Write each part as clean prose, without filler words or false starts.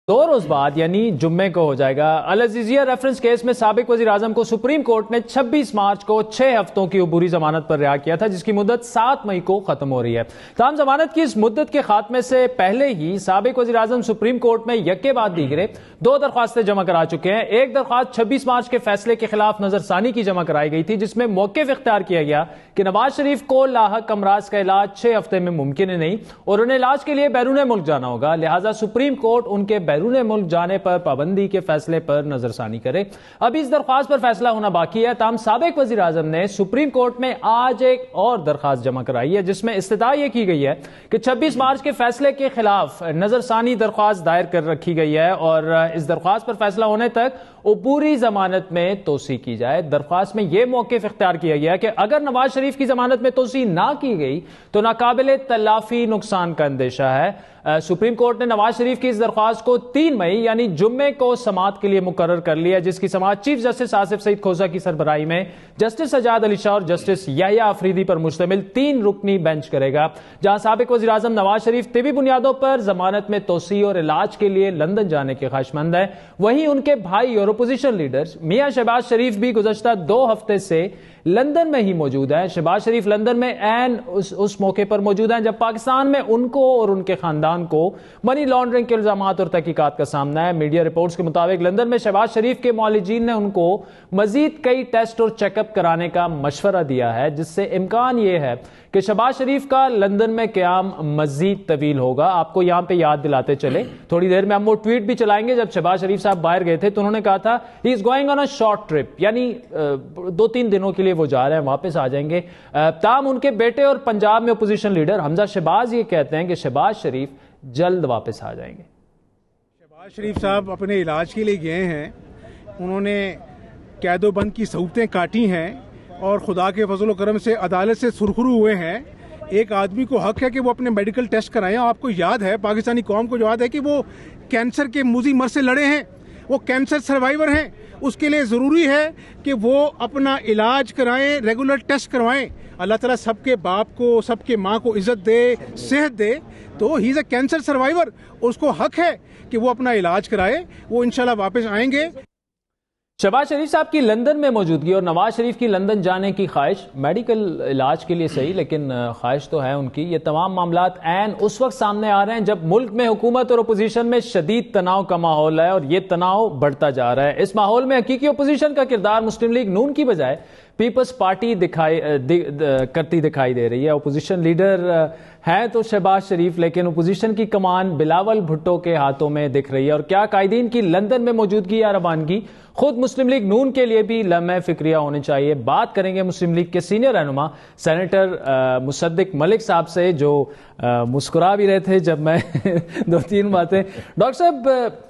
2 रोज बाद यानी जुम्मे को हो जाएगा। अल अजीजिया रेफरेंस केस में साबिक वजीर आजम को सुप्रीम कोर्ट ने 26 मार्च को 6 हफ्तों की अबूरी जमानत पर रिहा किया था, जिसकी मुद्दत 7 मई को खत्म हो रही है। ताहम जमानत की इस मुद्दत के खात्मे से पहले ही साबिक वजीर आजम सुप्रीम कोर्ट में यक्के बाद दीगरे 2 दरख्वास्तें जमा करा चुके हैं। एक दरख्वास्त 26 मार्च के फैसले के खिलाफ नजरसानी की जमा कराई गई थी, जिसमें मौक़िफ़ इख्तियार किया गया कि नवाज शरीफ को लाहक अमराज का इलाज 6 हफ्ते में मुमकिन है नहीं और उन्हें इलाज के लिए बैरून मुल्क जाना होगा, लिहाजा सुप्रीम कोर्ट उनके बैरून मुल्क जाने पर पाबंदी के फैसले पर नजरसानी करे। अब इस दरख्वास्त पर फैसला होना बाकी है। ताहम साबिक वजीर आजम ने सुप्रीम कोर्ट में आज एक और दरख्वास्त जमा कराई है, जिसमें इस्तिदा यह की गई है कि 26 मार्च के फैसले के खिलाफ नजरसानी दरख्वास्त दायर कर रखी गई है और इस दरख्वास्त पर फैसला होने तक अबूरी जमानत में तोसी की जाए। दरख्वास्त में यह मौक़िफ़ इख्तियार किया गया कि अगर नवाज शरीफ की जमानत में तोसी ना की गई तो नाकाबिले तलाफी नुकसान का अंदेशा है। सुप्रीम कोर्ट ने नवाज शरीफ की इस दरख्वास्त को 3 मई यानी जुम्मे को समाअत के लिए मुकर्रर कर लिया, जिसकी समाअत चीफ जस्टिस आसिफ सईद खोसा की सरबराही में जस्टिस सजाद अली शाह और जस्टिस याहिया आफरीदी पर मुश्तमिल 3 रुकनी बेंच करेगा। जहां साबिक वज़ीर आज़म नवाज शरीफ तिबी बुनियादों पर जमानत में तोसी और इलाज के लिए लंदन जाने के ख्वाहिशमंद है, वहीं उनके भाई और अपोजिशन लीडर्स मियां शहबाज शरीफ भी गुज़श्ता 2 हफ्ते से लंदन में ही मौजूद हैं। शहबाज शरीफ लंदन में ऐन उस मौके पर मौजूद हैं जब पाकिस्तान में उनको और उनके खानदान को मनी लॉन्ड्रिंग के इल्जामात और तहकीकात का सामना है। मीडिया रिपोर्ट्स के मुताबिक लंदन में शहबाज शरीफ के मौलिजीन ने उनको मजीद कई टेस्ट और चेकअप कराने का मशवरा दिया है, जिससे इम्कान यह है कि शहबाज शरीफ का लंदन में क़याम मजीद तवील होगा। आपको यहां पे याद दिलाते चले, थोड़ी देर में हम वो ट्वीट भी चलाएंगे। जब शहबाज शरीफ साहब बाहर गए थे तो उन्होंने कहा था he is going on a short trip, यानी 2-3 दिनों के लिए वो जा रहे हैं, वापस आ जाएंगे। ताम उनके बेटे और पंजाब में अपोजिशन लीडर हमजा शहबाज ये कहते हैं कि शहबाज शरीफ जल्द वापस आ जाएंगे। शहबाज शरीफ साहब अपने इलाज के लिए गए हैं, उन्होंने कैदोबंद की सहूलतें काटी हैं और खुदा के फजल करम से अदालत से सुरखरू हुए हैं। एक आदमी को हक है कि वो अपने मेडिकल टेस्ट कराएं। आपको याद है, पाकिस्तानी कौम को याद है कि वो कैंसर के मुजी मर से लड़े हैं, वो कैंसर सर्वाइवर हैं। उसके लिए ज़रूरी है कि वो अपना इलाज कराएं, रेगुलर टेस्ट करवाएं। अल्लाह ताला सबके बाप को, सबके माँ को इज्जत दे, सेहत दे। तो he is a cancer survivor, उसको हक है कि वो अपना इलाज कराए। वो इंशाल्लाह वापस आएंगे। शहबाज शरीफ साहब की लंदन में मौजूदगी और नवाज शरीफ की लंदन जाने की ख्वाहिश, मेडिकल इलाज के लिए सही, लेकिन ख्वाहिश तो है उनकी। ये तमाम मामलात ऐन उस वक्त सामने आ रहे हैं जब मुल्क में हुकूमत और अपोजिशन में शदीद तनाव का माहौल है और ये तनाव बढ़ता जा रहा है। इस माहौल में हकीकी अपोजिशन का किरदार मुस्लिम लीग नून की बजाय पीपल्स पार्टी करती दिखाई दे रही है। अपोजिशन लीडर है तो शहबाज शरीफ, लेकिन अपोजिशन की कमान बिलावल भुट्टो के हाथों में दिख रही है। और क्या कायदीन की लंदन में मौजूदगी या रवानगी खुद मुस्लिम लीग नून के लिए भी लम्हे फिक्रिया होनी चाहिए। बात करेंगे मुस्लिम लीग के सीनियर रहनुमा सेनेटर मुसद्दिक मलिक साहब से, जो मुस्कुरा भी रहे थे जब मैं 2-3 बातें। डॉक्टर साहब,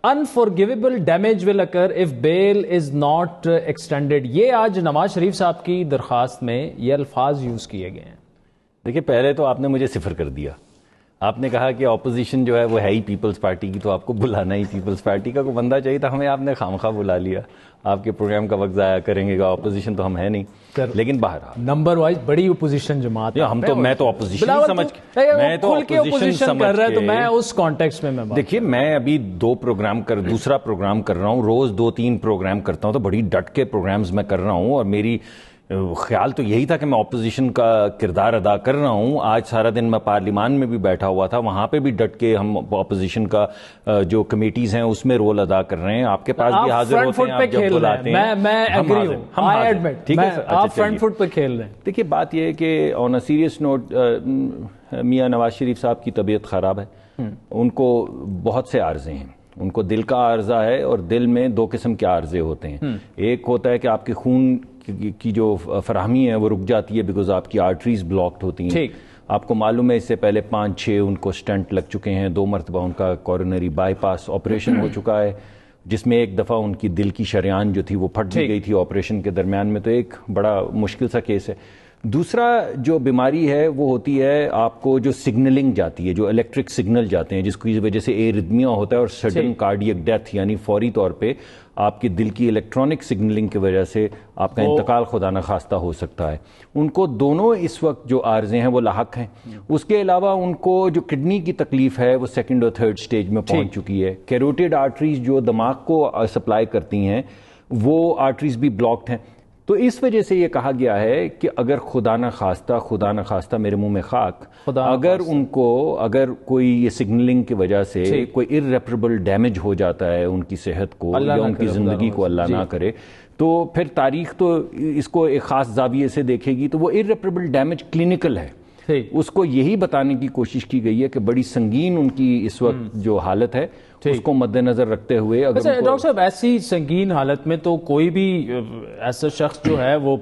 unforgivable damage will occur if bail is not extended, ये आज नवाज शरीफ साहब की दरखास्त में ये अल्फाज यूज किए गए हैं। देखिए, पहले तो आपने मुझे सिफर कर दिया। आपने कहा कि ऑपोजिशन जो है वो है ही पीपल्स पार्टी की, तो आपको बुलाना ही पीपल्स पार्टी का कोई बंदा चाहिए था, हमें आपने खामखा बुला लिया। आपके प्रोग्राम का वक्त जाया करेंगे, ऑपोजिशन तो हम है नहीं। लेकिन बाहर नंबर वाइज बड़ी ऑपोजिशन जमात हम तो, मैं तो ऑपोजिशन समझ, मैं तो ऑपोजिशन कर रहा है, तो मैं उस कॉन्टेक्स्ट में मैं देखिए, मैं अभी दूसरा प्रोग्राम कर रहा हूँ, रोज 2-3 प्रोग्राम करता हूँ, तो बड़ी डट के प्रोग्राम्स मैं कर रहा हूँ और मेरी ख्याल तो यही था कि मैं ऑपोजिशन का किरदार अदा कर रहा हूं। आज सारा दिन मैं पार्लिमान में भी बैठा हुआ था, वहां पे भी डट के हम ऑपोजिशन का जो कमेटीज हैं उसमें रोल अदा कर रहे हैं। आपके पास भी हाजिर होते हैं, आप जब बुलाते हैं। मैं एग्री हूं, आई एडमिट, ठीक है, आप फ्रंट फुट पे खेल रहे हैं। देखिए, बात यह है कि ऑन अ सीरियस नोट, मियां नवाज शरीफ साहब की तबीयत खराब है। उनको बहुत से आर्जे हैं। उनको दिल का आर्जा है और दिल में 2 किस्म के आर्जे होते हैं। एक होता है कि आपके खून की जो फराहमी है वो रुक जाती है बिकॉज आपकी आर्टरीज ब्लॉक्ड होती हैं। आपको मालूम है इससे पहले 5-6 उनको स्टंट लग चुके हैं, 2 मरतबा उनका कॉरोनरी बाईपास ऑपरेशन हो चुका है, जिसमें एक दफ़ा उनकी दिल की शरेआन जो थी वो फट भी गई थी ऑपरेशन के दरमियान में। तो एक बड़ा मुश्किल सा केस है। دوسرا جو بیماری ہے وہ ہوتی ہے آپ کو جو سگنلنگ جاتی ہے, جو الیکٹرک سگنل جاتے ہیں جس کی وجہ سے ایرتھمیا ہوتا ہے اور سڈن کارڈیک ڈیتھ, یعنی فوری طور پہ آپ کے دل کی الیکٹرانک سگنلنگ کی وجہ سے آپ کا انتقال خدا نخواستہ ہو سکتا ہے. ان کو دونوں اس وقت جو عارضے ہیں وہ لاحق ہیں. اس کے علاوہ ان کو جو کڈنی کی تکلیف ہے وہ سیکنڈ اور تھرڈ سٹیج میں پہنچ چکی ہے. کیروٹیڈ آرٹریز جو دماغ کو سپلائی کرتی ہیں وہ آرٹریز بھی بلاکڈ ہیں. تو اس وجہ سے یہ کہا گیا ہے کہ اگر خدا نخواستہ میرے منہ میں خاک, اگر کوئی یہ سگنلنگ کی وجہ سے کوئی irreparable ڈیمیج ہو جاتا ہے ان کی صحت کو یا ان کی زندگی کو, اللہ نہ کرے, تو پھر تاریخ تو اس کو ایک خاص زاویے سے دیکھے گی. تو وہ irreparable ڈیمیج کلینکل ہے. اس کو یہی بتانے کی کوشش کی گئی ہے کہ بڑی سنگین ان کی اس وقت جو حالت ہے اس کو مد نظر رکھتے ہوئے. ڈاکٹر صاحب ایسی سنگین حالت میں تو کوئی بھی ایسا شخص جو ہے وہ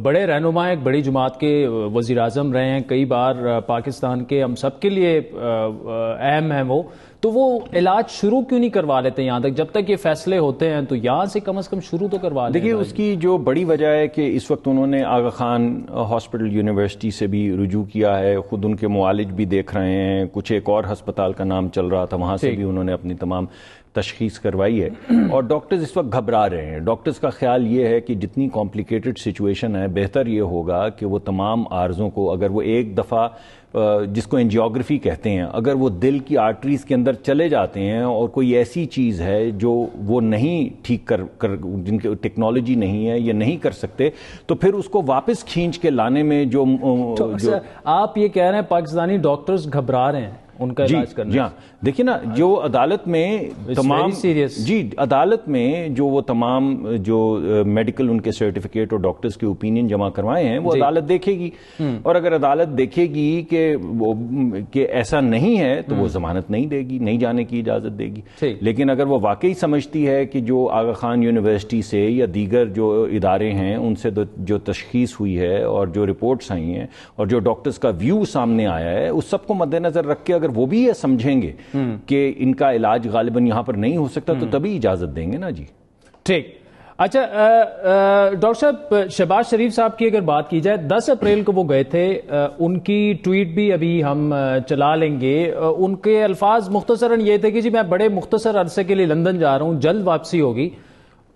بڑے رہنما ایک بڑی جماعت کے وزیر اعظم رہے ہیں, کئی بار پاکستان کے ہم سب کے لیے اہم ہیں تو وہ علاج شروع کیوں نہیں کروا لیتے یہاں تک؟ جب تک یہ فیصلے ہوتے ہیں تو یہاں سے کم از کم شروع تو کروا لیں. دیکھیے اس کی جو بڑی وجہ ہے کہ اس وقت انہوں نے آغا خان ہاسپٹل یونیورسٹی سے بھی رجوع کیا ہے, خود ان کے معالج بھی دیکھ رہے ہیں, کچھ ایک اور ہسپتال کا نام چل رہا تھا وہاں سے بھی انہوں نے اپنی تمام تشخیص کروائی ہے. اور ڈاکٹرز اس وقت گھبرا رہے ہیں. ڈاکٹرز کا خیال یہ ہے کہ جتنی کمپلیکیٹڈ سچویشن ہے بہتر یہ ہوگا کہ وہ تمام عارضوں کو, اگر وہ ایک دفعہ جس کو انجیوگرافی کہتے ہیں, اگر وہ دل کی آرٹریز کے اندر چلے جاتے ہیں اور کوئی ایسی چیز ہے جو وہ نہیں ٹھیک کر جن کی ٹیکنالوجی نہیں ہے یا نہیں کر سکتے, تو پھر اس کو واپس کھینچ کے لانے میں جو آپ یہ کہہ رہے ہیں پاکستانی ڈاکٹرز گھبرا رہے ہیں ان کا علاج کرنا. جی ہاں, دیکھیں نا جو عدالت میں تمام عدالت میں جو وہ تمام جو میڈیکل ان کے سرٹیفکیٹ اور ڈاکٹرز کے اوپینین جمع کروائے ہیں وہ عدالت دیکھے گی, اور اگر عدالت دیکھے گی کہ ایسا نہیں ہے تو وہ ضمانت نہیں دے گی, نہیں جانے کی اجازت دے گی. لیکن اگر وہ واقعی سمجھتی ہے کہ جو آغا خان یونیورسٹی سے یا دیگر جو ادارے ہیں ان سے جو تشخیص ہوئی ہے اور جو رپورٹس آئی ہیں اور جو ڈاکٹرز کا ویو سامنے آیا ہے اس سب کو مد نظر رکھ کے اگر وہ بھی یہ سمجھیں گے کہ ان کا علاج غالباً یہاں پر نہیں ہو سکتا تو تبھی اجازت دیں گے نا. جی ٹھیک. اچھا ڈاکٹر صاحب, شہباز شریف صاحب کی اگر بات کی جائے 10 اپریل کو وہ گئے تھے, ان کی ٹویٹ بھی ابھی ہم چلا لیں گے. ان کے الفاظ مختصراً یہ تھے کہ جی میں بڑے مختصر عرصے کے لیے لندن جا رہا ہوں, جلد واپسی ہوگی.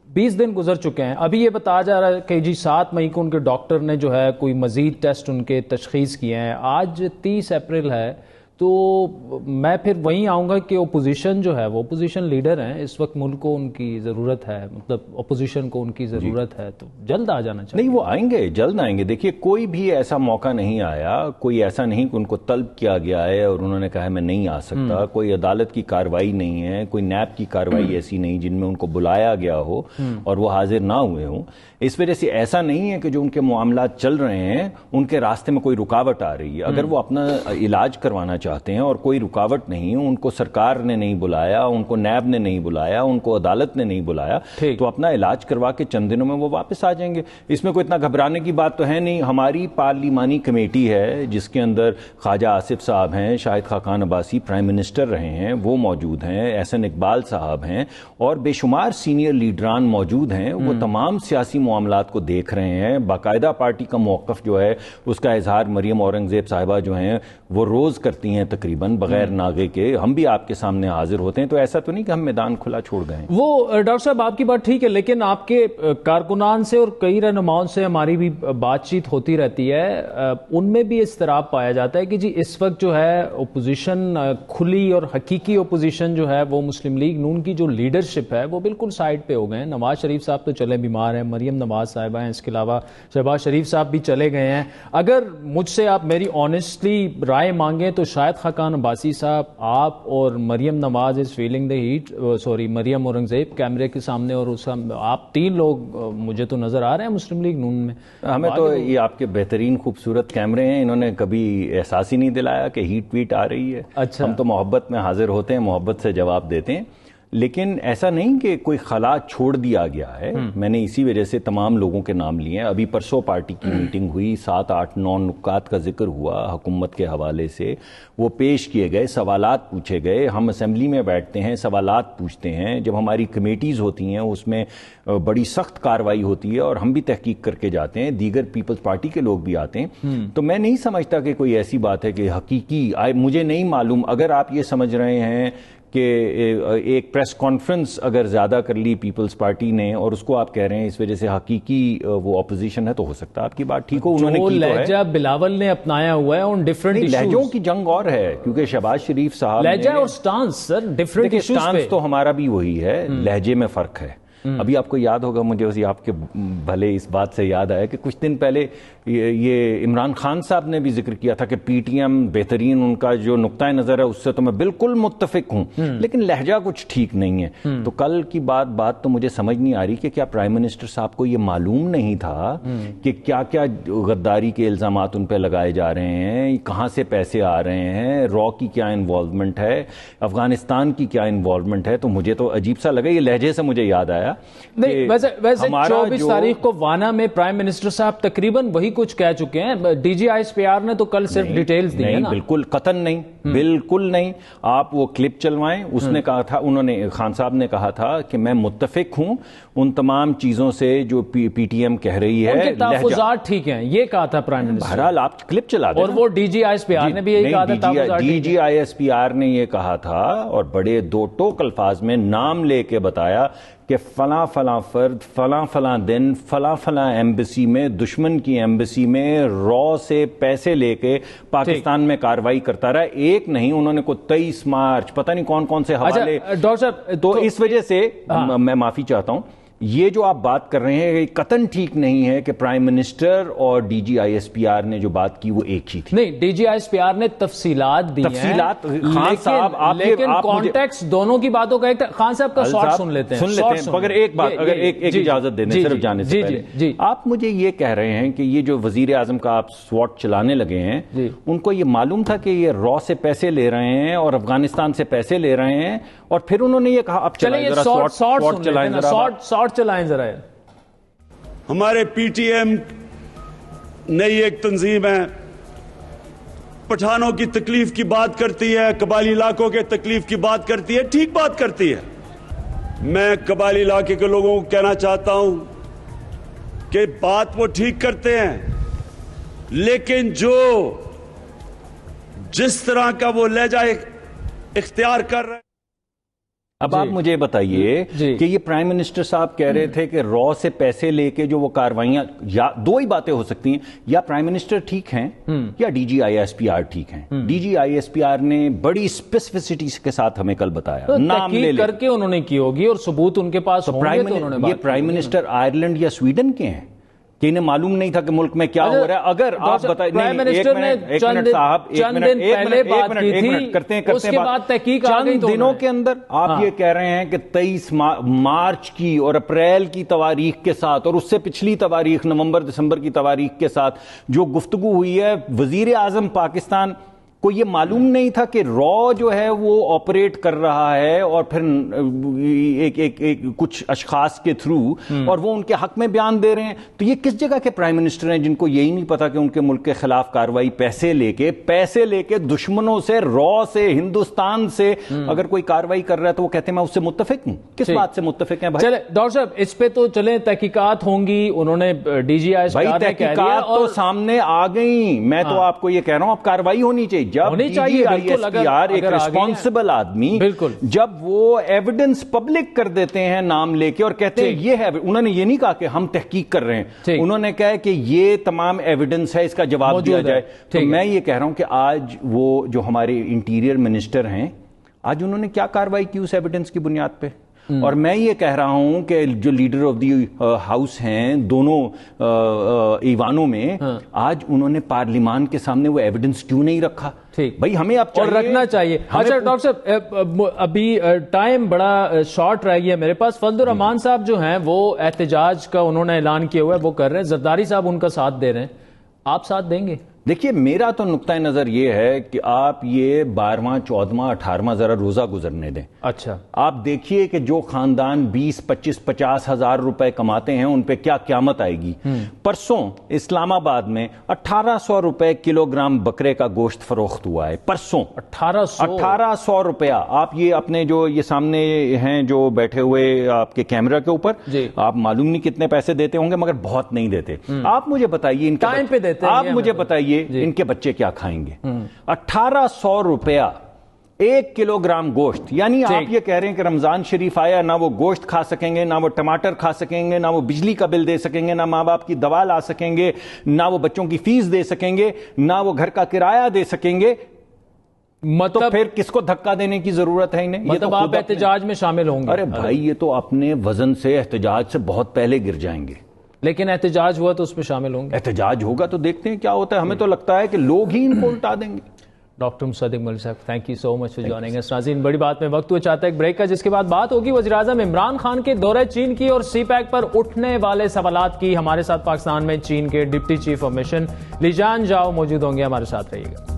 20 دن گزر چکے ہیں, ابھی یہ بتایا جا رہا ہے کہ جی 7 مئی کو ان کے ڈاکٹر نے جو ہے کوئی مزید ٹیسٹ ان کے تشخیص کیے ہیں. آج 30 اپریل ہے, تو میں پھر وہیں آؤں گا کہ اپوزیشن جو ہے وہ اپوزیشن لیڈر ہیں اس وقت, ملک کو ان کی ضرورت ہے, مطلب اپوزیشن کو ان کی ضرورت ہے, تو جلد آ جانا چاہیے. نہیں وہ آئیں گے, جلد آئیں گے. دیکھیے کوئی بھی ایسا موقع نہیں آیا, کوئی ایسا نہیں کہ ان کو طلب کیا گیا ہے اور انہوں نے کہا میں نہیں آ سکتا. کوئی عدالت کی کارروائی نہیں ہے, کوئی نیب کی کارروائی ایسی نہیں جن میں ان کو بلایا گیا ہو اور وہ حاضر نہ ہوئے ہوں. اس وجہ سے ایسا نہیں ہے کہ جو ان کے معاملات چل رہے ہیں ان کے راستے میں کوئی رکاوٹ آ رہی ہے. اگر وہ اپنا علاج کروانا چاہتے ہیں اور کوئی رکاوٹ نہیں, ان کو سرکار نے نہیں بلایا, ان کو نیب نے نہیں بلایا, ان کو عدالت نے نہیں بلایا, تو اپنا علاج کروا کے چند دنوں میں وہ واپس آ جائیں گے. اس میں کوئی اتنا گھبرانے کی بات تو ہے نہیں. ہماری پارلیمانی کمیٹی ہے جس کے اندر خواجہ آصف صاحب ہیں, شاہد خاقان عباسی پرائم منسٹر رہے ہیں وہ موجود ہیں, احسن اقبال صاحب ہیں, اور بے شمار سینئر لیڈران موجود ہیں. وہ تمام سیاسی معاملات کو دیکھ رہے ہیں. باقاعدہ پارٹی کا موقف جو ہے اس کا اظہار مریم اورنگزیب صاحبہ جو ہیں وہ روز کرتی ہیں تقریباً بغیر ناغے کے. ہم بھی آپ کے سامنے حاضر ہوتے ہیں, تو ایسا تو نہیں کہ ہم میدان کھلا چھوڑ گئے. وہ ڈاکٹر صاحب آپ کی بات ٹھیک ہے, لیکن آپ کے کارکنان سے اور کئی رہنماؤں سے ہماری بھی بات چیت ہوتی رہتی ہے, ان میں بھی اضطراب پایا جاتا ہے کہ جی اس وقت جو ہے اپوزیشن کھلی اور حقیقی اپوزیشن جو ہے وہ مسلم لیگ نون کی جو لیڈرشپ ہے وہ بالکل سائڈ پہ ہو گئے ہیں. نواز شریف صاحب تو چلے بیمار ہیں, مریم نواز صاحبہ ہیں, اس کے علاوہ شہباز شریف صاحب بھی چلے گئے ہیں. اگر مجھ سے آپ میری آنیسٹلی رائے مانگیں تو شاہد خاقان عباسی صاحب, آپ اور Maryam Nawaz is feeling the heat, Maryam Aurangzeb کیمرے کے سامنے, اور آپ 3 لوگ مجھے تو نظر آ رہے ہیں مسلم لیگ نون میں. ہمیں تو یہ آپ کے بہترین خوبصورت کیمرے ہیں, انہوں نے کبھی احساس ہی نہیں دلایا کہ ہیٹ ویٹ آ رہی ہے. اچھا, ہم تو محبت میں حاضر ہوتے ہیں, محبت سے جواب دیتے ہیں. لیکن ایسا نہیں کہ کوئی خلا چھوڑ دیا گیا ہے. میں نے اسی وجہ سے تمام لوگوں کے نام لیے ہیں. ابھی پرسوں پارٹی کی میٹنگ ہوئی, 7 8 9 نکات کا ذکر ہوا حکومت کے حوالے سے, وہ پیش کیے گئے, سوالات پوچھے گئے. ہم اسمبلی میں بیٹھتے ہیں, سوالات پوچھتے ہیں. جب ہماری کمیٹیز ہوتی ہیں اس میں بڑی سخت کارروائی ہوتی ہے اور ہم بھی تحقیق کر کے جاتے ہیں, دیگر پیپلز پارٹی کے لوگ بھی آتے ہیں. تو میں نہیں سمجھتا کہ کوئی ایسی بات ہے کہ حقیقی, مجھے نہیں معلوم. اگر آپ یہ سمجھ رہے ہیں کہ ایک پریس کانفرنس اگر زیادہ کر لی پیپلز پارٹی نے اور اس کو آپ کہہ رہے ہیں اس وجہ سے حقیقی وہ اپوزیشن ہے, تو ہو سکتا ہے آپ کی بات ٹھیک ہو. انہوں نے کی تو ہے, لہجہ بلاول نے اپنایا ہوا ہے on different issues. لہجوں کی جنگ اور ہے, کیونکہ شہباز شریف صاحب لہجہ اور سٹانس سر ڈیفرنٹ ایشوز پہ. سٹانس تو ہمارا بھی وہی ہے, لہجے میں فرق ہے. ابھی آپ کو یاد ہوگا, مجھے اسی آپ کے بھلے اس بات سے یاد آیا کہ کچھ دن پہلے یہ عمران خان صاحب نے بھی ذکر کیا تھا کہ پی ٹی ایم بہترین, ان کا جو نقطۂ نظر ہے اس سے تو میں بالکل متفق ہوں, لیکن لہجہ کچھ ٹھیک نہیں ہے. تو کل کی بات تو مجھے سمجھ نہیں آ رہی کہ کیا پرائم منسٹر صاحب کو یہ معلوم نہیں تھا کہ کیا کیا غداری کے الزامات ان پہ لگائے جا رہے ہیں, کہاں سے پیسے آ رہے ہیں, را کی کیا انوالومنٹ ہے, افغانستان کی کیا انوالومنٹ ہے. تو مجھے تو عجیب سا لگا, یہ لہجے سے مجھے یاد آیا. نہیں ویسے 24 تاریخ کو وانا میں پرائم منسٹر صاحب تقریباً وہی کچھ کہہ چکے ہیں. D G I S P R نے تو کل صرف ڈیٹیلز دی ہیں نا. بالکل قطعاً نہیں, بالکل نہیں. آپ وہ کلپ چلوائیں, اس نے کہا تھا, انہوں نے, خان صاحب نے کہا تھا کہ میں متفق ہوں ان تمام چیزوں سے جو پی ٹی ایم کہہ رہی ہے, ان کے تحفظات ٹھیک ہیں, یہ کہا تھا پرائم منسٹر. بہرحال آپ کلپ چلا دیں. اور وہ D G I S P R نے بھی یہی کہا تھا. D G I S P R نے یہ کہا تھا اور بڑے 2 ٹوک الفاظ میں نام لے کے بتایا کہ فلاں فلاں فرد فلاں فلاں دن فلاں فلاں ایمبیسی میں, دشمن کی ایمبیسی میں را سے پیسے لے کے پاکستان میں کاروائی کرتا رہا. ایک نہیں, انہوں نے کو 23 مارچ پتہ نہیں کون کون سے حوالے. ڈاکٹر صاحب تو اس وجہ سے میں معافی چاہتا ہوں, یہ جو آپ بات کر رہے ہیں قطعاً ٹھیک نہیں ہے کہ پرائم منسٹر اور D G I S P R نے جو بات کی وہ ایک ہی تھی. نہیں, D G I S P R نے تفصیلات دی ہیں, تفصیلات خان صاحب, لیکن کانٹیکسٹ دونوں کی باتوں کا ایک تھا. خان صاحب کا شارٹ سن لیتے ہیں. مگر ایک بات, اگر ایک اجازت دیں صرف جانے سے پہلے, آپ مجھے یہ کہہ رہے ہیں کہ یہ جو وزیر اعظم کا آپ سواٹ چلانے لگے ہیں, ان کو یہ معلوم تھا کہ یہ را سے پیسے لے رہے ہیں اور افغانستان سے پیسے لے رہے ہیں, اور پھر انہوں نے یہ کہا اب چلائیں ذرا سواٹ چلائیں ذرا, شارٹ چلائیں ذرا. ہمارے پی ٹی ایم نئی ایک تنظیم ہے, پٹھانوں کی تکلیف کی بات کرتی ہے, قبائلی علاقوں کے تکلیف کی بات کرتی ہے, ٹھیک بات کرتی ہے. میں قبائلی علاقے کے لوگوں کو کہنا چاہتا ہوں کہ بات وہ ٹھیک کرتے ہیں, لیکن جو جس طرح کا وہ لہجہ اختیار کر رہے ہیں. اب آپ مجھے بتائیے کہ یہ پرائم منسٹر صاحب کہہ رہے تھے کہ را سے پیسے لے کے جو وہ کاروائیاں, یا 2 ہی باتیں ہو سکتی ہیں, یا پرائم منسٹر ٹھیک ہیں یا D G I S P R ٹھیک ہیں. D G I S P R نے بڑی اسپیسیفسٹی کے ساتھ ہمیں کل بتایا, نام لے کر کے انہوں نے کی ہوگی اور ثبوت ان کے پاس ہوں گے تو انہوں نے. یہ پرائم منسٹر آئرلینڈ یا سویڈن کے ہیں کہ انہیں معلوم نہیں تھا کہ ملک میں کیا ہو رہا ہے. اگر آپ بتائیں, پرائم منسٹر نے چند دن پہلے بات کی تھی, اس کے بعد تحقیق آ گئی. چند دنوں کے اندر آپ یہ کہہ رہے ہیں کہ 23 مارچ کی اور اپریل کی تواریخ کے ساتھ اور اس سے پچھلی تواریخ نومبر دسمبر کی تواریخ کے ساتھ جو گفتگو ہوئی ہے, وزیر اعظم پاکستان کو یہ معلوم نہیں تھا کہ را جو ہے وہ آپریٹ کر رہا ہے اور پھر ایک کچھ اشخاص کے تھرو, اور وہ ان کے حق میں بیان دے رہے ہیں. تو یہ کس جگہ کے پرائم منسٹر ہیں جن کو یہی نہیں پتا کہ ان کے ملک کے خلاف کاروائی پیسے لے کے دشمنوں سے, را سے, ہندوستان سے اگر کوئی کاروائی کر رہا ہے تو وہ کہتے ہیں میں اس سے متفق ہوں. کس بات سے متفق ہیں بھائی؟ چلے ڈاکٹر صاحب اس پہ تو چلیں, تحقیقات ہوں گی. انہوں نے D G I S P R نے کہہ دیا, تو سامنے آ گئی. میں تو آپ کو یہ کہہ رہا ہوں اب کاروائی ہونی چاہیے. جب D G I S P R ایک ریسپانسبل آدمی, جب وہ ایویڈنس پبلک کر دیتے ہیں نام لے کے اور کہتے ہیں یہ ہے, انہوں نے یہ نہیں کہا کہ ہم تحقیق کر رہے ہیں, انہوں نے کہا کہ یہ تمام ایویڈنس ہے, اس کا جواب دیا جائے. تو میں یہ کہہ رہا ہوں کہ آج وہ جو ہمارے انٹیریئر منسٹر ہیں, آج انہوں نے کیا کاروائی کی اس ایویڈنس کی بنیاد پہ. اور میں یہ کہہ رہا ہوں کہ جو لیڈر آف دی ہاؤس ہیں دونوں ایوانوں میں, آج انہوں نے پارلیمان کے سامنے وہ ایویڈنس کیوں نہیں رکھا؟ بھائی ہمیں اب اور رکھنا چاہیے. اچھا ڈاکٹر صاحب ابھی ٹائم بڑا شارٹ رہ گیا میرے پاس. فضل الرحمان صاحب جو ہیں وہ احتجاج کا انہوں نے اعلان کیا ہوا ہے, وہ کر رہے ہیں. زرداری صاحب ان کا ساتھ دے رہے ہیں, آپ ساتھ دیں گے؟ دیکھیے میرا تو نقطۂ نظر یہ ہے کہ آپ یہ 12واں 14واں 18واں ذرا روزہ گزرنے دیں. اچھا آپ دیکھیے کہ جو خاندان 20 25 50 ہزار روپے کماتے ہیں ان پہ کیا قیامت آئے گی. پرسوں اسلام آباد میں 1800 روپے کلو گرام بکرے کا گوشت فروخت ہوا ہے. پرسوں 1800 روپیہ. آپ یہ اپنے جو یہ سامنے ہیں جو بیٹھے ہوئے آپ کے کیمرہ کے اوپر آپ معلوم نہیں کتنے پیسے دیتے ہوں گے مگر بہت نہیں دیتے. آپ مجھے بتائیے ان ٹائم پہ دیتے ہیں. آپ مجھے بتائیے ان کے بچے کیا کھائیں گے. 1800 روپیہ 1 کلو گرام گوشت. یعنی آپ یہ کہہ رہے ہیں کہ رمضان شریف آیا نہ وہ گوشت کھا سکیں گے، نہ وہ ٹماٹر کھا سکیں گے، نہ وہ بجلی کا بل دے سکیں گے، نہ ماں باپ کی دوا لا سکیں گے، نہ وہ بچوں کی فیس دے سکیں گے، نہ وہ گھر کا کرایہ دے سکیں گے. مطلب پھر کس کو دھکا دینے کی ضرورت ہے انہیں؟ مطلب آپ احتجاج میں شامل ہوں گے؟ ارے بھائی یہ تو اپنے وزن سے احتجاج سے بہت پہلے گر جائیں گے. لیکن احتجاج ہوا تو اس میں شامل ہوں گے. احتجاج ہوگا تو دیکھتے ہیں کیا ہوتا ہے. ہمیں تو لگتا ہے کہ لوگ ہی ان کو الٹا دیں گے. Doctor Sadiq Malik sahab thank you so much for joining us. ناظرین بڑی بات میں وقت ہوا چاہتا ہے ایک بریک کا، جس کے بعد بات ہوگی وزیراعظم عمران خان کے دورہ چین کی اور سی پیک پر اٹھنے والے سوالات کی. ہمارے ساتھ پاکستان میں چین کے ڈپٹی چیف آف مشن لیجان جاؤ موجود ہوں گے. ہمارے ساتھ رہیے گا.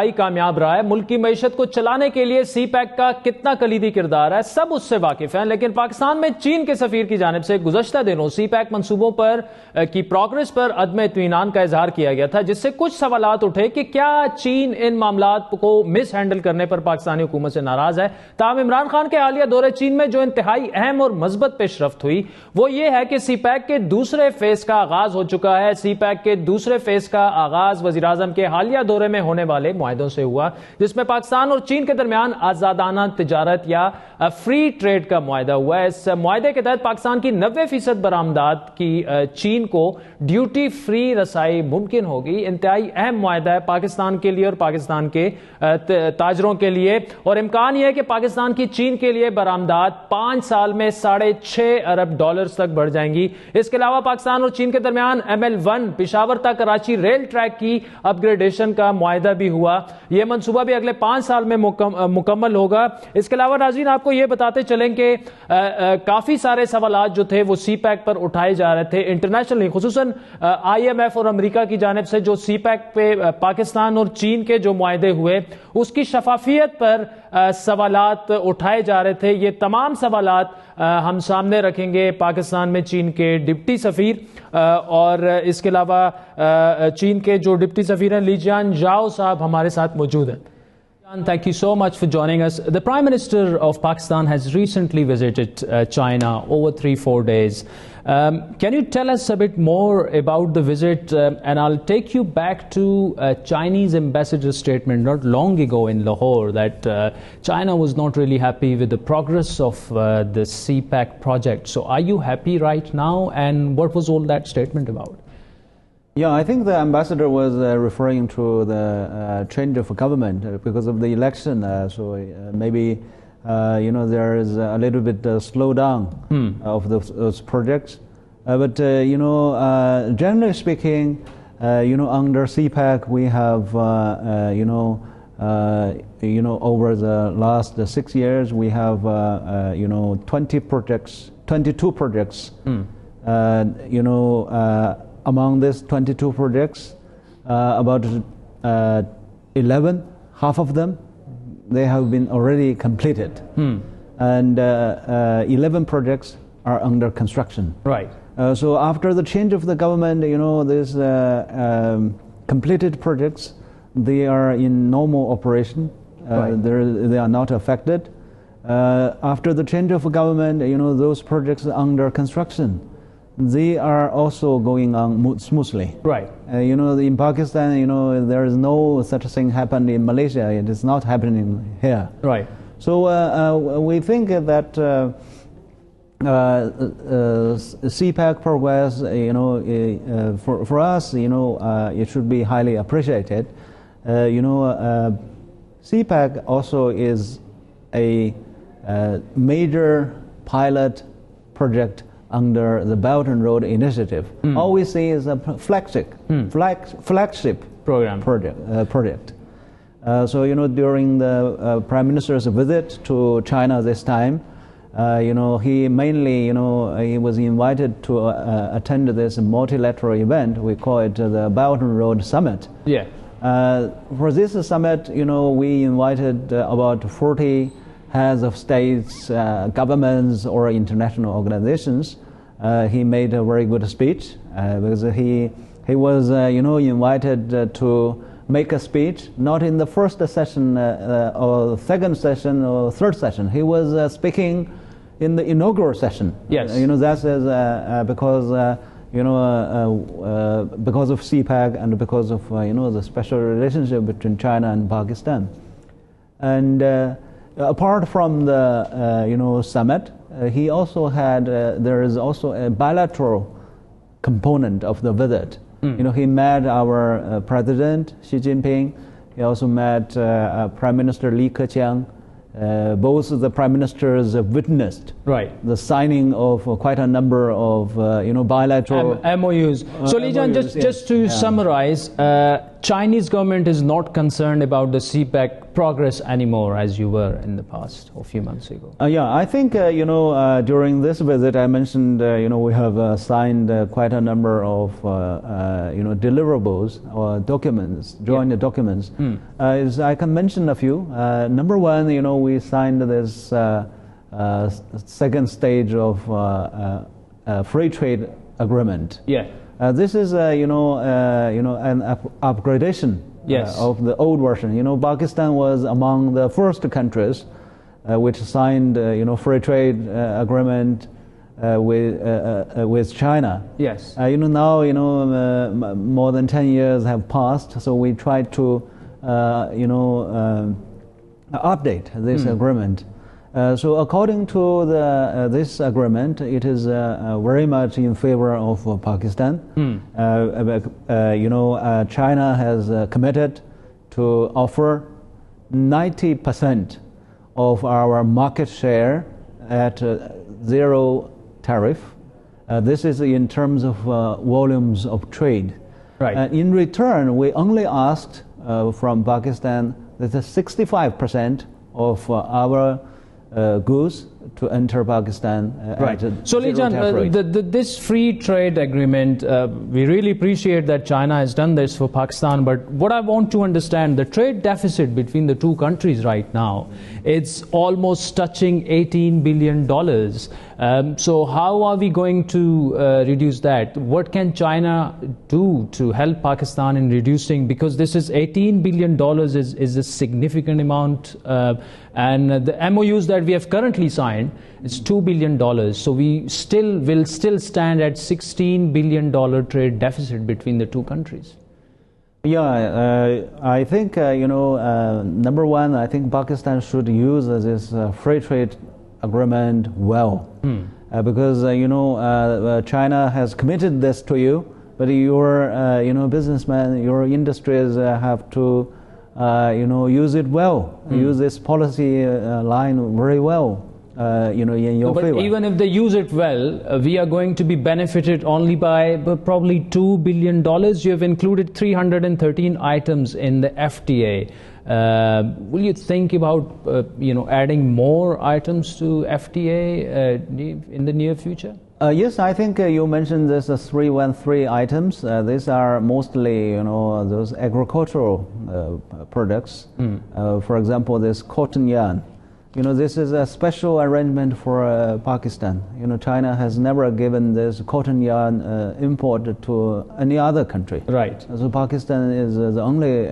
इंतहाई कामयाब रहा है। मुल्क की मईशत को चलाने के लिए सी पैक का कितना कलीदी किरदार है, सब उससे वाकिफ हैं। लेकिन पाकिस्तान में चीन के सफीर की जानिब से गुज़श्ता दिनों सी पैक मंसूबों पर की प्रोग्रेस पर अदम इत्मीनान का इजहार किया गया था, जिससे कुछ सवालात उठे कि क्या चीन इन मामलात को मिस हैंडल करने पर पाकिस्तानी हुकूमत से नाराज है। ताहम इमरान खान के हालिया दौरे चीन में जो इंतहाई अहम और मजबूत पेशरफ्त हुई वो ये है कि सी पैक के दूसरे फेज का आगाज हो चुका है। सी पैक के दूसरे फेज का आगाज वज़ीर आज़म के हालिया दौरे में होने वाले मुआहदों से हुआ, जिसमें पाकिस्तान और चीन के दरमियान आजादाना तिजारत या फ्री ट्रेड का मुआहदा हुआ है। इस मुआहदे के तहत पाकिस्तान की 90% बरामदात की चीन को ड्यूटी फ्री रसाई मुमकिन होगी। इंतहाई अहम मुआहदा है पाकिस्तान के लिए और पाकिस्तान के ताजरों के लिए, और इम्कान यह है कि पाकिस्तान की चीन के लिए बरामदात 5 साल में $6.5 अरब तक बढ़ जाएंगी। इसके अलावा पाकिस्तान और चीन के दरमियान ML1 पिशावर तक कराची रेल ट्रैक की अपग्रेडेशन का मुआहदा भी हुआ। यह मंसूबा भी अगले 5 साल में मुकम्मल होगा। इसके अलावा नाज़रीन आपको यह बताते चलें कि काफी सारे सवालात जो थे वो सी पैक पर उठाए जा रहे थे इंटरनेशनली, खुसूसन IMF और अमेरिका की जानिब से जो सी पैक पे पाकिस्तान और चीन के जो मुआहदे हुए उसकी शफाफियत पर सवालात उठाए जा रहे थे। ये तमाम सवालात हम सामने रखेंगे पाकिस्तान में चीन के डिप्टी सफीर और इसके अलावा चीन के जो डिप्टी सफीर हैं लीजियान जाओ साहब हमारे साथ मौजूद हैं। Thank you so much for joining us. The Prime Minister of Pakistan has recently visited China over 3-4 days. Can you tell us a bit more about the visit? And I'll take you back to Chinese ambassador's statement not long ago in Lahore that China was not really happy with the progress of the CPAC project. So are you happy right now? And what was all that statement about? Yeah, I think the ambassador was referring to the change of government because of the election. So maybe there is a little bit slowdown of those projects. But generally speaking, under CPAC we have over the last 6 years we have 22 projects. Among these 22 projects, about 11, half of them, they have been already completed. And 11 projects are under construction. Right. So after the change of the government, these completed projects, they are in normal operation. Right. They are not affected. After the change of government, those projects under construction, they are also going on smoothly. Right. In Pakistan, there is no such thing happened in Malaysia. It is not happening here. Right. So we think that CPAC progress, for us, it should be highly appreciated. CPAC also is a major pilot project under the Belt and Road Initiative. All we see is a flagship program project. So during the Prime Minister's visit to China this time, he mainly he was invited to attend this multilateral event. We call it the Belt and Road Summit. Yeah. For this summit, we invited about 40 heads of states, governments, or international organizations. He made a very good speech because he was invited to make a speech not in the first session or second session or third session. He was speaking in the inaugural session. Yes. That is because because of CPAC and because of the special relationship between China and Pakistan. And apart from the summit, he also had there is also a bilateral component of the visit. He met our President Xi Jinping. He also met Prime Minister Li Keqiang. Both of the prime ministers witnessed the signing of quite a number of bilateral MOUs. So Lijan, just to summarize, Chinese government is not concerned about the CPEC progress anymore as you were in the past, a few months ago? Yeah, I think, during this visit, I mentioned, we have signed quite a number of, deliverables or documents, joint documents. I can mention a few. Number one, we signed this second stage of free trade agreement. Yeah. This is, an upgradation of the old version. Pakistan was among the first countries which signed, free trade agreement with China. Yes. Now, more than 10 years have passed, so we try to, update this agreement. So according to this agreement, it is very much in favor of Pakistan. China has committed to offer 90% of our market share at zero tariff. This is in terms of volumes of trade. Right. In return, we only asked from Pakistan that 65% of our goods to enter Pakistan. Right. So, Lijan, this free trade agreement, we really appreciate that China has done this for Pakistan, but what I want to understand, the trade deficit between the two countries right now, it's almost touching $18 billion. So how are we going to reduce that? What can China do to help Pakistan in reducing, because this is $18 billion is a significant amount, and the MOUs that we have currently signed, it's $2 billion. So we will still stand at $16 billion trade deficit between the two countries. Yeah, I think, number one, I think Pakistan should use this free trade agreement well. Because, China has committed this to you, but your, businessmen, your industries have to, use it well, use this policy line very well. In your favor. Even if they use it well, we are going to be benefited only by probably $2 billion. You have included 313 items in the FTA. Will you think about, adding more items to FTA in the near future? Yes, I think you mentioned this 313 items. These are mostly, those agricultural products. For example, this cotton yarn. This is a special arrangement for Pakistan. China has never given this cotton yarn import to any other country. Right. So Pakistan is the only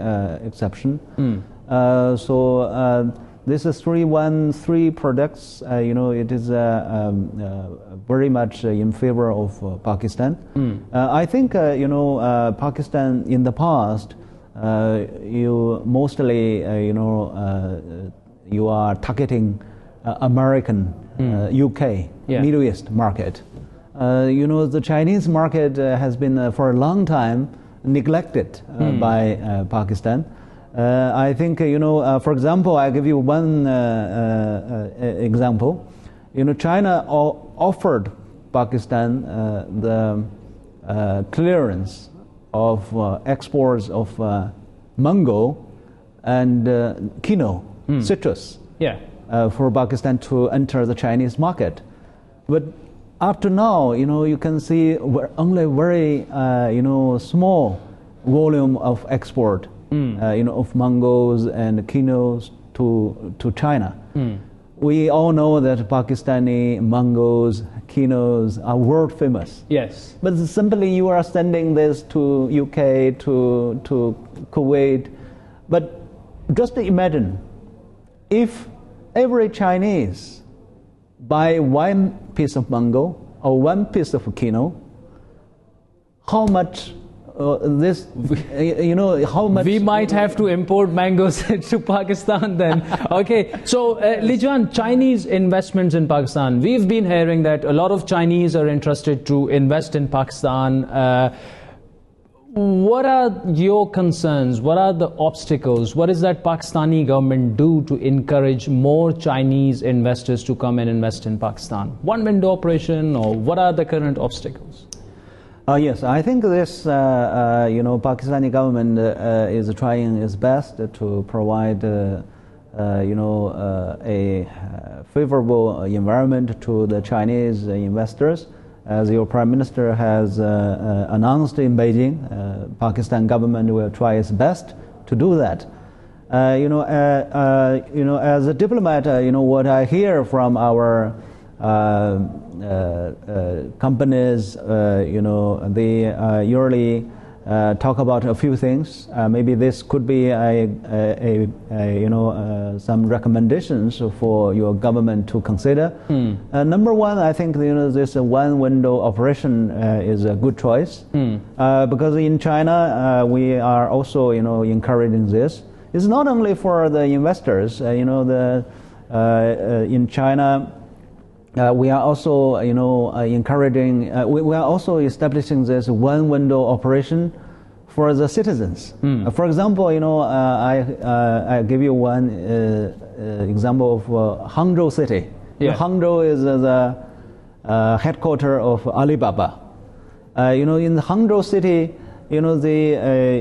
exception. So this is 313 products. It is very much in favor of Pakistan. I think Pakistan in the past, you mostly you are targeting American, UK, Middle East market. The Chinese market has been for a long time neglected by Pakistan. I think, for example, I give you one example. China offered Pakistan the clearance of exports of mango and quinoa, citrus, for Pakistan to enter the Chinese market. But up to now, you can see only very, small volume of export, of mangoes and quinoas to China. We all know that Pakistani mangoes, quinoas are world famous. Yes. But simply you are sending this to UK, to Kuwait. But just imagine, if every Chinese buy one piece of mango or one piece of quinoa, how much how much we might have to import mangoes to Pakistan then. Okay, so Lijan, Chinese investments in Pakistan. We've been hearing that a lot of Chinese are interested to invest in Pakistan. What are your concerns? What are the obstacles? What does that Pakistani government do to encourage more Chinese investors to come and invest in Pakistan? One window operation, or what are the current obstacles? Yes, I think this, Pakistani government is trying its best to provide, a favorable environment to the Chinese investors. As your Prime Minister has announced in Beijing, Pakistan government will try its best to do that. As a diplomat, what I hear from our companies, they usually talk about a few things. Maybe this could be some recommendations for your government to consider. Number one, I think this one-window operation is a good choice because in China we are also encouraging this. It's not only for the investors. In China. We are also, encouraging. We are also establishing this one-window operation for the citizens. For example, I give you one example of Hangzhou city. Yeah. Hangzhou is the headquarters of Alibaba. In the Hangzhou city, they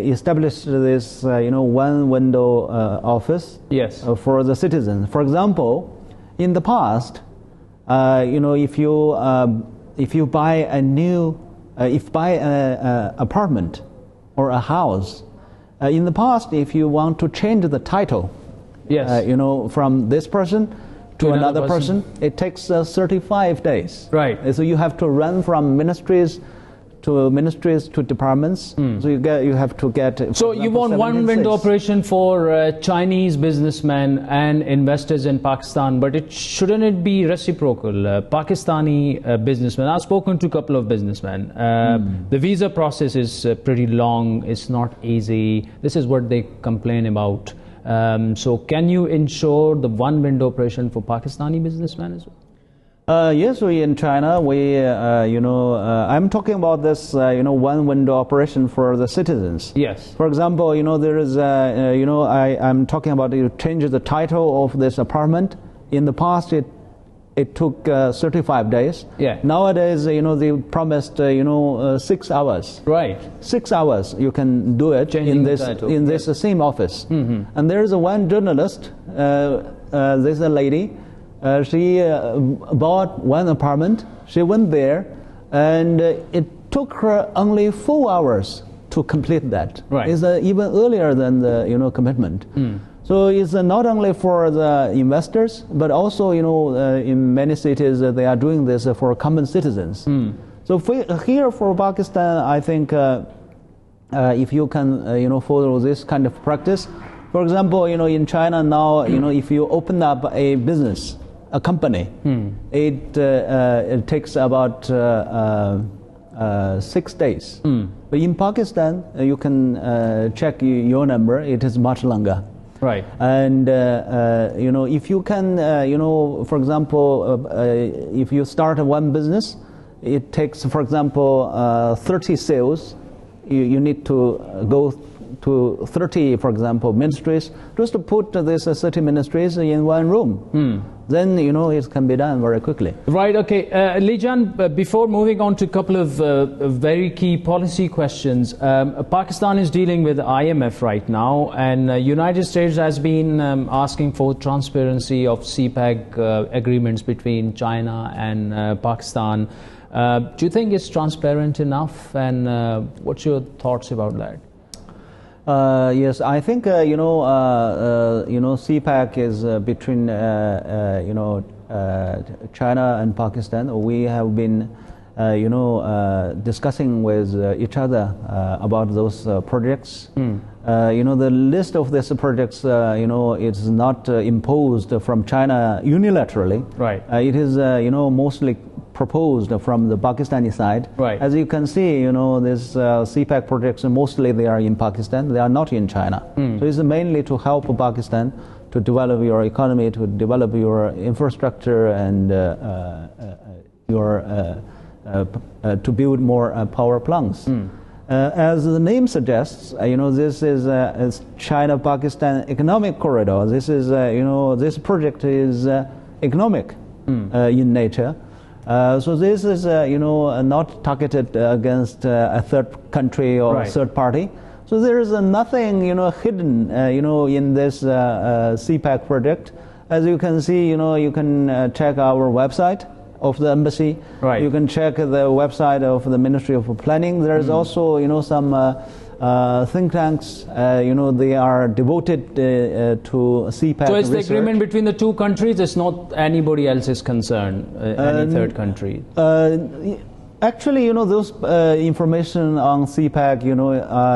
established this, one-window office. Yes. For the citizens. For example, in the past. If you buy an apartment or a house, in the past, if you want to change the title, yes, from this person to another person, it takes 35 days. Right. So you have to run from ministries to departments. So you have to get. So you want one window operation for Chinese businessmen and investors in Pakistan, but shouldn't it be reciprocal? Pakistani businessmen. I've spoken to a couple of businessmen. The visa process is pretty long. It's not easy. This is what they complain about. So can you ensure the one window operation for Pakistani businessmen as well? Yes, in China, I'm talking about this, one window operation for the citizens. Yes. For example, there is, I'm talking about you change the title of this apartment. In the past, it took 35 days. Yeah. Nowadays, they promised, 6 hours. Right. 6 hours you can do it in this same office. And there is one journalist. There's a lady. She bought one apartment. She went there, and it took her only 4 hours to complete that. Right. It's even earlier than the here So it's not only for the investors, but also in many cities they are doing this for common citizens. So here for Pakistan, I think if you can follow this kind of practice, for example, in China now, if you open up a business. A company, it takes about 6 days. But in Pakistan, you can check your number. It is much longer. Right. And if you can, for example, if you start one business, it takes, for example, 30 sales. You need to go to 30, for example, ministries, just to put these 30 ministries in one room. Then, it can be done very quickly. Right, okay. Lijan, before moving on to a couple of very key policy questions, Pakistan is dealing with IMF right now, and United States has been asking for transparency of CPEC agreements between China and Pakistan. Do you think it's transparent enough, and what's your thoughts about that? Yes, I think CPEC is between China and Pakistan. We have been discussing with each other about those projects. The list of these projects, it's not imposed from China unilaterally. Right. It is mostly proposed from the Pakistani side. Right. As you can see, these CPEC projects, mostly they are in Pakistan. They are not in China. So it's mainly to help Pakistan to develop your economy, to develop your infrastructure, and to build more power plants. As the name suggests, this is China-Pakistan economic corridor. This is, this project is economic in nature. So this is, not targeted against a third country or Right. third party. So there is nothing, hidden, in this CPAC project. As you can see, you can check our website of the embassy. Right. You can check the website of the Ministry of Planning. There is also, some think tanks. They are devoted to CPAC So it's the research. agreement between the two countries. It's not anybody else's concern, any third country. Actually, those information on CPAC,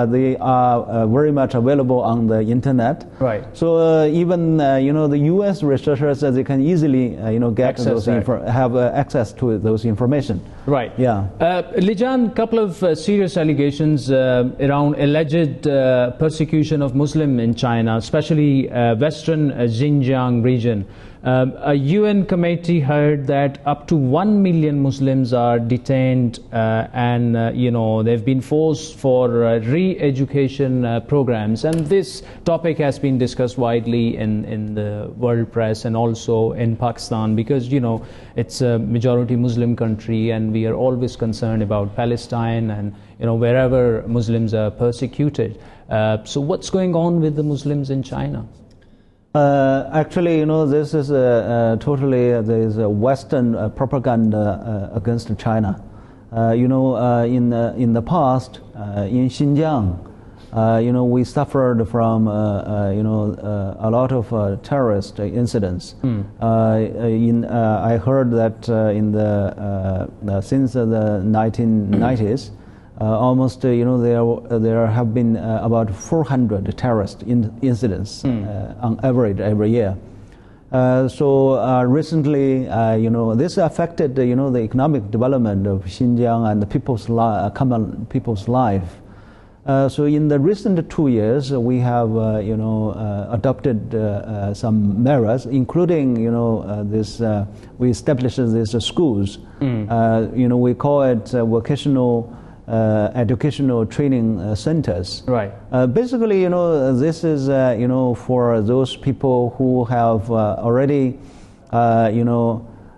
they are very much available on the internet. Right. So even the U.S. researchers, they can easily get Access those that. have access to those information. Right. Yeah. Lijan, couple of serious allegations around alleged persecution of Muslim in China, especially Western Xinjiang region. A UN committee heard that up to 1 million Muslims are detained and they've been forced for re-education programs, and this topic has been discussed widely in the world press and also in Pakistan, because it's a majority Muslim country and we are always concerned about Palestine and wherever Muslims are persecuted. So what's going on with the Muslims in China? Actually, this is totally there is a Western propaganda against China. In the past, in Xinjiang, we suffered from a lot of terrorist incidents. I heard that since the 1990s. Almost, there have been about 400 terrorist incidents on average every year. So recently, this affected, the economic development of Xinjiang and the common people's life. So in the recent 2 years, we have, adopted some measures, including, we established these schools. We call it vocational educational training centers. Right. Basically, this is, for those people who have already,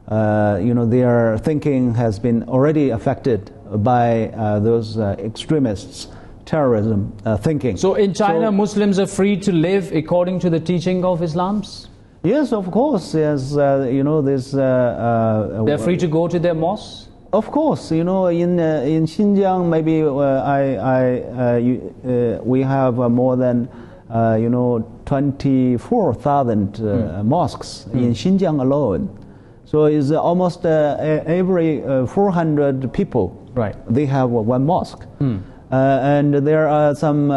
their thinking has been already affected by those extremists, terrorism thinking. So in China, Muslims are free to live according to the teaching of Islam? Yes, of course. Yes, this. They're free to go to their mosques? Of course, in Xinjiang, maybe we have more than 24,000 mosques in Xinjiang alone. So it's almost every 400 people. Right. They have one mosque. And there are some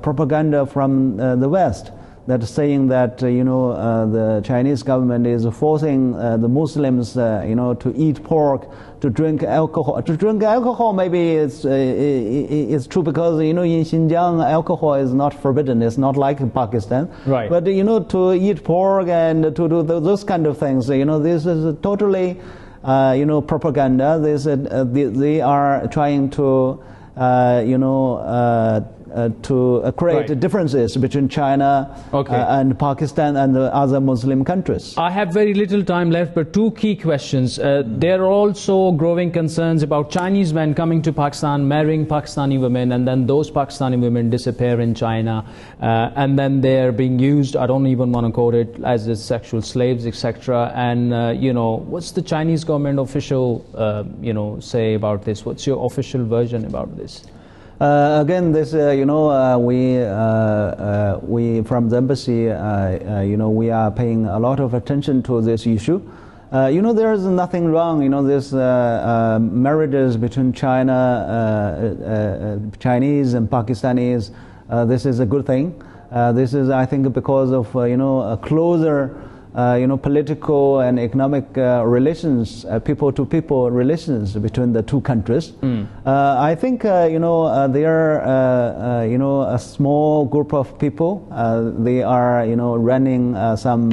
propaganda from the West that's saying that the Chinese government is forcing the Muslims to eat pork, to drink alcohol. To drink alcohol, maybe it's true, because in Xinjiang alcohol is not forbidden. It's not like in Pakistan. Right. But to eat pork and to do those kind of things, this is totally propaganda. They are trying to create Right. differences between China and Pakistan and the other Muslim countries. I have very little time left, but two key questions. There are also growing concerns about Chinese men coming to Pakistan, marrying Pakistani women, and then those Pakistani women disappear in China, and then they're being used, I don't even want to quote it, as sexual slaves, etc. And, what's the Chinese government official, say about this? What's your official version about this? Again, this we from the embassy, we are paying a lot of attention to this issue. There is nothing wrong. This marriages between Chinese and Pakistanis. This is a good thing. This is, I think, because of a closer. Political and economic relations, people-to-people relations between the two countries. I think, they are, a small group of people. They are, running some,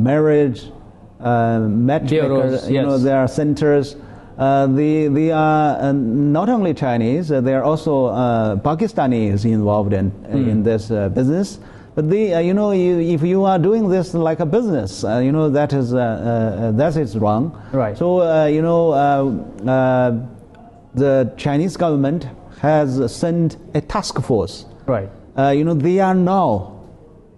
marriage, matchmakers. Yes. There are centers. They are not only Chinese. There are also Pakistanis involved in this business. But if you are doing this like a business, that is wrong. Right. So the Chinese government has sent a task force. Right. They are now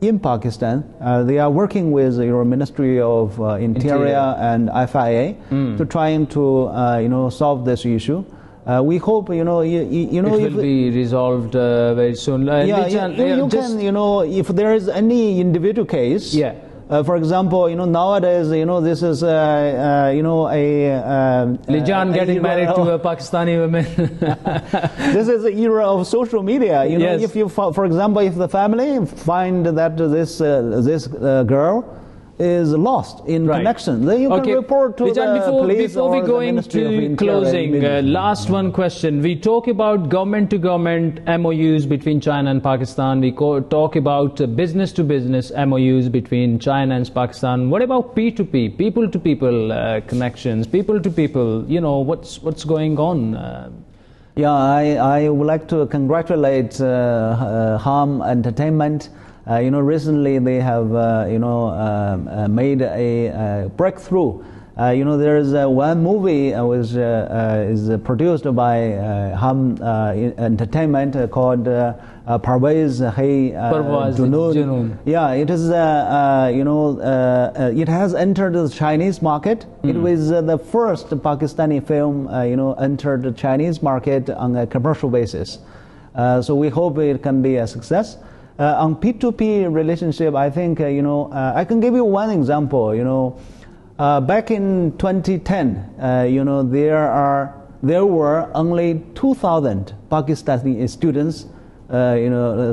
in Pakistan. They are working with your Ministry of Interior and FIA to trying to solve this issue. We hope it will be resolved very soon. If there is any individual case. Yeah. For example, nowadays, this is, Lijan getting married to a Pakistani woman. This is the era of social media. Yes. If you, for example, if the family find that this girl is lost in connection, then you can report to Lijan, the police before we or go the Ministry of into Interior. closing, last one question. We talk about government-to-government MOUs between China and Pakistan. We talk about business-to-business MOUs between China and Pakistan. What about P2P, people-to-people connections, people-to-people? What's going on? I would like to congratulate Ham Entertainment. Recently they have, made a breakthrough. There is one movie which is produced by Ham Entertainment called Parvez Hai Junoon. Yeah, it is. It has entered the Chinese market. It was the first Pakistani film, entered the Chinese market on a commercial basis. So we hope it can be a success. On P2P relationship, I think, I can give you one example. Back in 2010, there were only 2,000 Pakistani students,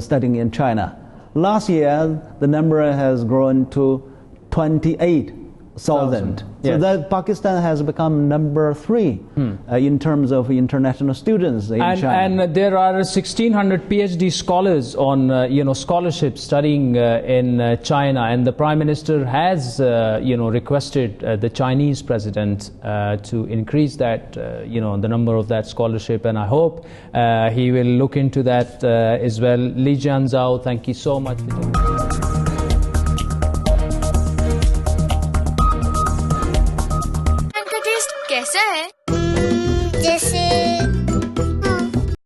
studying in China. Last year, the number has grown to 28,000. Yes. So that Pakistan has become number 3 in terms of international students in China. And there are 1,600 PhD scholars on scholarships studying in China, and the Prime Minister has requested the Chinese president to increase that the number of that scholarship, and I hope he will look into that as well. Li Jianzhao, thank you so much. कैसा है?